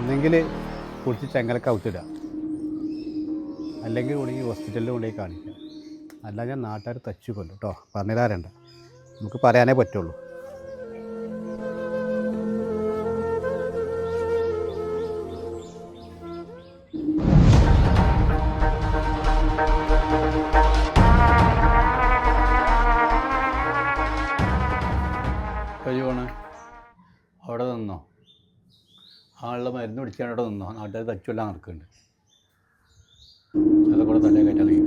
ഒന്നെങ്കിൽ കുടിച്ച് ചെങ്ങലക്ക് ഔത്തിടുക, അല്ലെങ്കിൽ കൂടി ഹോസ്പിറ്റലിൽ കൊണ്ടുപോയി കാണിക്കുക. അല്ല ഞാൻ നാട്ടുകാർ തച്ചു കൊല്ലും കേട്ടോ, പറഞ്ഞിരാരണ്ട, നമുക്ക് പറയാനേ പറ്റുള്ളൂ. കഴിയുവാണ് അവിടെ നിന്നോ, ആളുടെ മരുന്ന് പിടിച്ചാൽ അവിടെ നിന്നോ, നാട്ടുകാർ തച്ചുകൊല്ലാൻ നടക്കുന്നുണ്ട്. അതൊക്കെ കൂടെ തലേ കയറ്റാൻ കഴിയും.